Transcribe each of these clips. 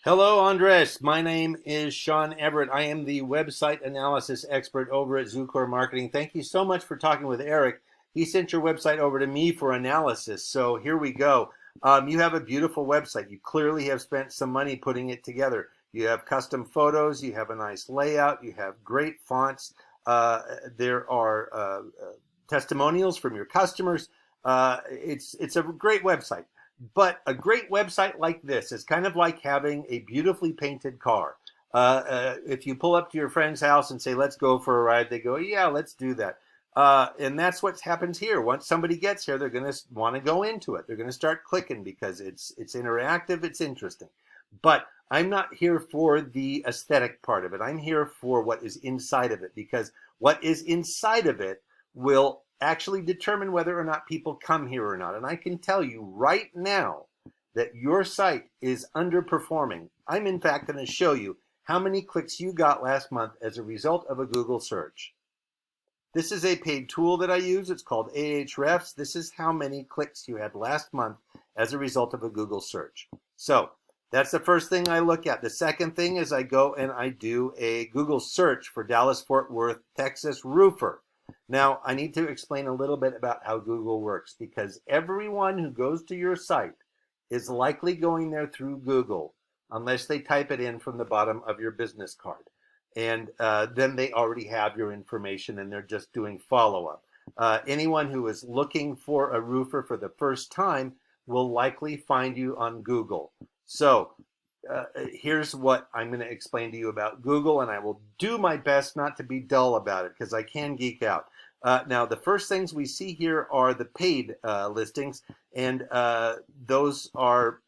Hello, Andres. My name is Sean Everett. I am the website analysis expert over at Zucor Marketing. Thank you so much for talking with Eric. He sent your website over to me for analysis. So here we go. You have a beautiful website. You clearly have spent some money putting it together. You have custom photos. You have a nice layout. You have great fonts. There are testimonials from your customers. It's a great website. But a great website like this is kind of like having a beautifully painted car. If you pull up to your friend's house and say, let's go for a ride, they go, yeah, let's do that. And that's what happens here. Once somebody gets here, they're going to want to go into it. They're going to start clicking because it's interactive, it's interesting. But I'm not here for the aesthetic part of it. I'm here for what is inside of it, because what is inside of it will actually determine whether or not people come here or not. And I can tell you right now that your site is underperforming. I'm in fact going to show you how many clicks you got last month as a result of a Google search. This is a paid tool that I use. It's called Ahrefs. This is how many clicks you had last month as a result of a Google search. So that's the first thing I look at. The second thing is I go and I do a Google search for Dallas-Fort Worth, Texas roofer. Now, I need to explain a little bit about how Google works, because everyone who goes to your site is likely going there through Google unless they type it in from the bottom of your business card. And then they already have your information and they're just doing follow-up. Anyone who is looking for a roofer for the first time will likely find you on Google. So here's what I'm going to explain to you about Google, and I will do my best not to be dull about it because I can geek out. Now, the first things we see here are the paid listings, and those are,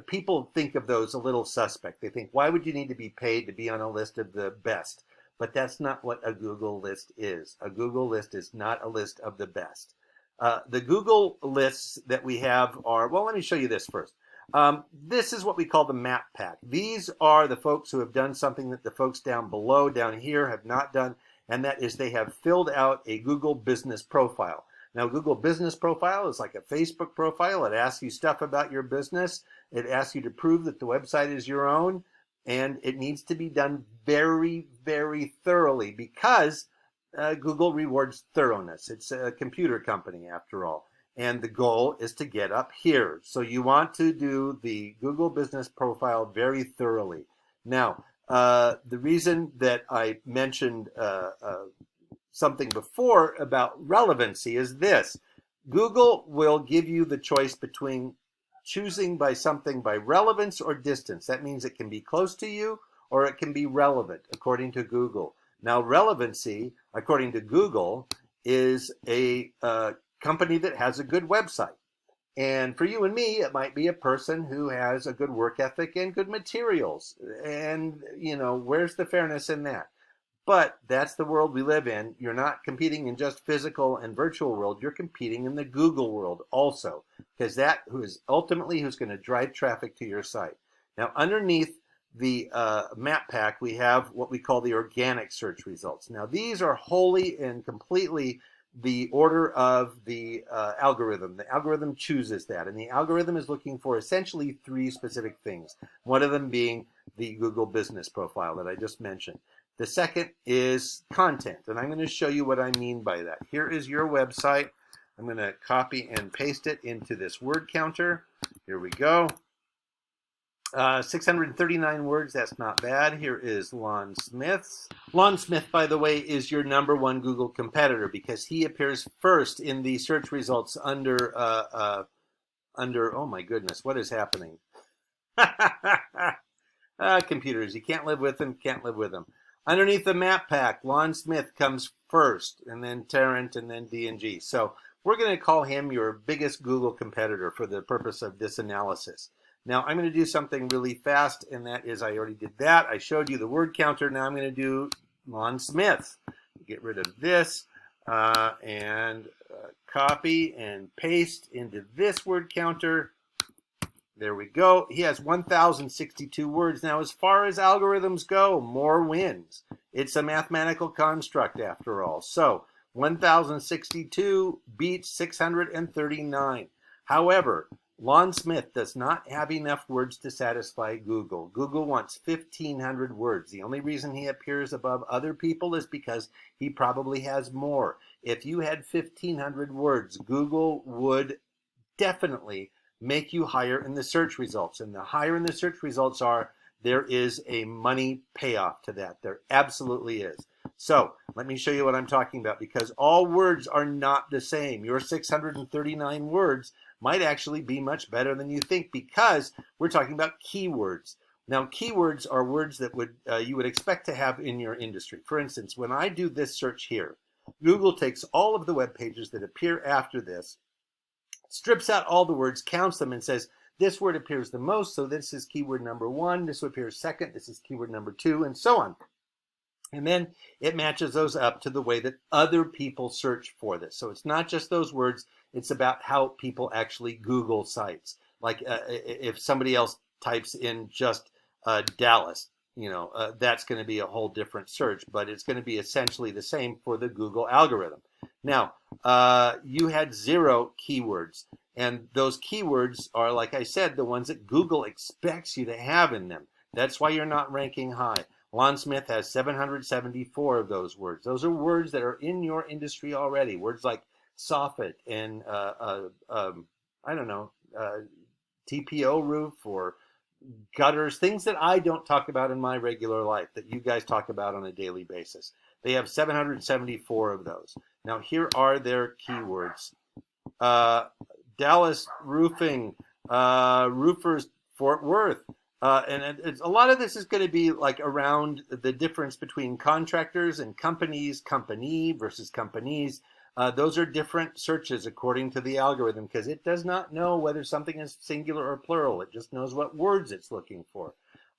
people think of those a little suspect. They think, why would you need to be paid to be on a list of the best? But that's not what a Google list is. A Google list is not a list of the best. The Google lists that we have are, well, let me show you this first. This is what we call the map pack. These are the folks who have done something that the folks down below, down here, have not done, and that is they have filled out a Google business profile. Now, Google business profile is like a Facebook profile. It asks you stuff about your business. It asks you to prove that the website is your own, and it needs to be done very, very thoroughly because Google rewards thoroughness. It's a computer company, after all. And the goal is to get up here. So you want to do the Google business profile very thoroughly. Now, the reason that I mentioned something before about relevancy is this. Google will give you the choice between choosing by something by relevance or distance. That means it can be close to you or it can be relevant, according to Google. Now, relevancy, according to Google, is a company that has a good website. And for you and me, it might be a person who has a good work ethic and good materials. And, where's the fairness in that? But that's the world we live in. You're not competing in just physical and virtual world. You're competing in the Google world also, because that who's going to drive traffic to your site. Now, underneath the map pack, we have what we call the organic search results. Now, these are wholly and completely the order of the algorithm. The algorithm chooses that, and the algorithm is looking for essentially three specific things, one of them being the Google business profile that I just mentioned. The second is content, and I'm going to show you what I mean by that. Here is your website. I'm going to copy and paste it into this word counter. Here we go. 639 words, that's not bad. Here is Lon Smith's. Lon Smith, by the way, is your #1 Google competitor because he appears first in the search results under, oh my goodness, what is happening? Computers, you can't live with them, can't live with them. Underneath the map pack, Lon Smith comes first, and then Tarrant, and then D&G. So we're going to call him your biggest Google competitor for the purpose of this analysis. Now, I'm going to do something really fast, and that is I already did that. I showed you the word counter. Now I'm going to do Lon Smith. Get rid of this and copy and paste into this word counter. There we go. He has 1,062 words. Now, as far as algorithms go, more wins. It's a mathematical construct, after all. So 1,062 beats 639. However, Lon Smith does not have enough words to satisfy Google. Google wants 1,500 words. The only reason he appears above other people is because he probably has more. If you had 1,500 words, Google would definitely make you higher in the search results. And the higher in the search results are, there is a money payoff to that. There absolutely is. So let me show you what I'm talking about, because all words are not the same. Your 639 words might actually be much better than you think, because we're talking about keywords. Now, keywords are words that you would expect to have in your industry. For instance, when I do this search here, Google takes all of the web pages that appear after this, strips out all the words, counts them, and says, this word appears the most, so this is keyword number 1, this appears second, this is keyword number 2, and so on. And then it matches those up to the way that other people search for this. So it's not just those words, it's about how people actually Google sites. Like if somebody else types in just Dallas, that's going to be a whole different search, but it's going to be essentially the same for the Google algorithm. Now, you had 0 keywords, and those keywords are, like I said, the ones that Google expects you to have in them. That's why you're not ranking high. Lon Smith has 774 of those words. Those are words that are in your industry already. Words like soffit and, TPO roof or gutters, things that I don't talk about in my regular life that you guys talk about on a daily basis. They have 774 of those. Now, here are their keywords. Dallas roofing, roofers, Fort Worth. And a lot of this is going to be like around the difference between contractors and companies, company versus companies. Those are different searches according to the algorithm, because it does not know whether something is singular or plural. It just knows what words it's looking for.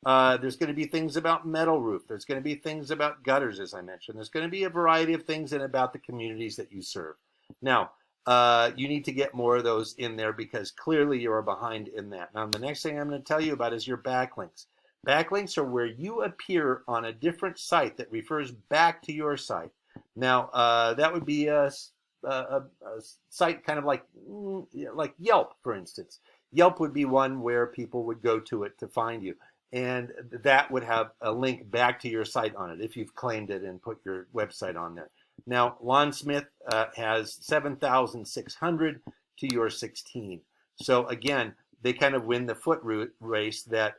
There's going to be things about metal roof. There's going to be things about gutters, as I mentioned. There's going to be a variety of things and about the communities that you serve. Now, you need to get more of those in there, because clearly you are behind in that. Now, the next thing I'm going to tell you about is your backlinks. Backlinks are where you appear on a different site that refers back to your site. Now, that would be a site kind of like Yelp, for instance. Yelp would be one where people would go to it to find you. And that would have a link back to your site on it if you've claimed it and put your website on there. Now, Lon Smith has 7,600 to your 16. So again, they kind of win the foot race that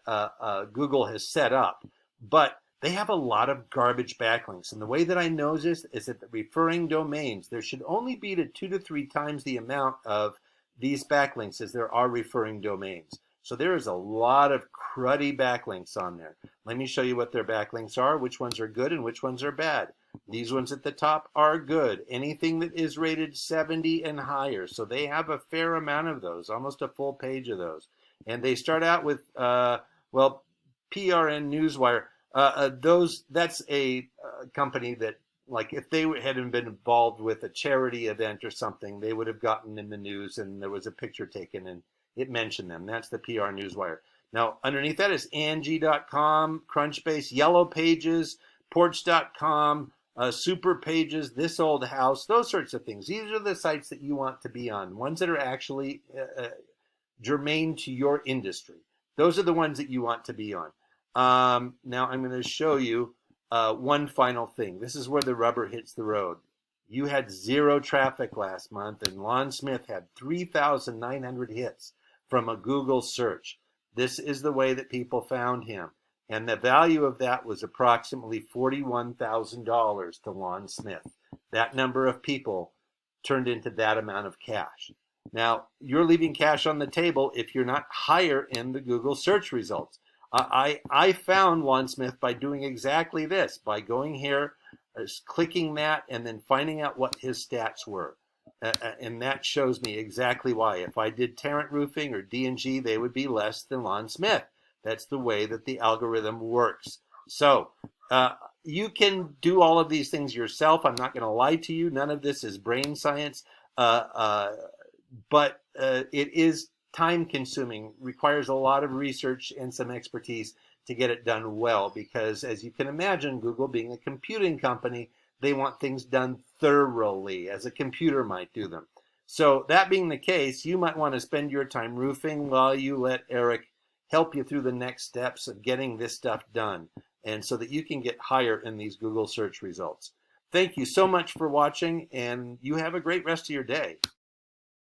Google has set up. But they have a lot of garbage backlinks. And the way that I know this is that the referring domains, there should only be 2 to 3 times the amount of these backlinks as there are referring domains. So there is a lot of cruddy backlinks on there. Let me show you what their backlinks are, which ones are good and which ones are bad. These ones at the top are good. Anything that is rated 70 and higher. So they have a fair amount of those, almost a full page of those. And they start out with, PRN Newswire. That's a company that, like, if they hadn't been involved with a charity event or something, they would have gotten in the news and there was a picture taken and it mentioned them. That's the PR Newswire. Now, underneath that is Angie.com, Crunchbase, Yellow Pages, Porch.com, Super Pages, This Old House, those sorts of things. These are the sites that you want to be on, ones that are actually germane to your industry. Those are the ones that you want to be on. Now I'm going to show you one final thing. This is where the rubber hits the road. You had 0 traffic last month, and Lon Smith had 3,900 hits from a Google search. This is the way that people found him. And the value of that was approximately $41,000 to Lon Smith. That number of people turned into that amount of cash. Now, you're leaving cash on the table if you're not higher in the Google search results. I found Lon Smith by doing exactly this, by going here, clicking that, and then finding out what his stats were. And that shows me exactly why. If I did Tarrant Roofing or D&G, they would be less than Lon Smith. That's the way that the algorithm works. So you can do all of these things yourself. I'm not going to lie to you. None of this is brain science. But it is time consuming, requires a lot of research and some expertise to get it done well, because as you can imagine, Google being a computing company, they want things done thoroughly, as a computer might do them. So that being the case, you might want to spend your time roofing while you let Eric help you through the next steps of getting this stuff done, and so that you can get higher in these Google search results. Thank you so much for watching, and you have a great rest of your day.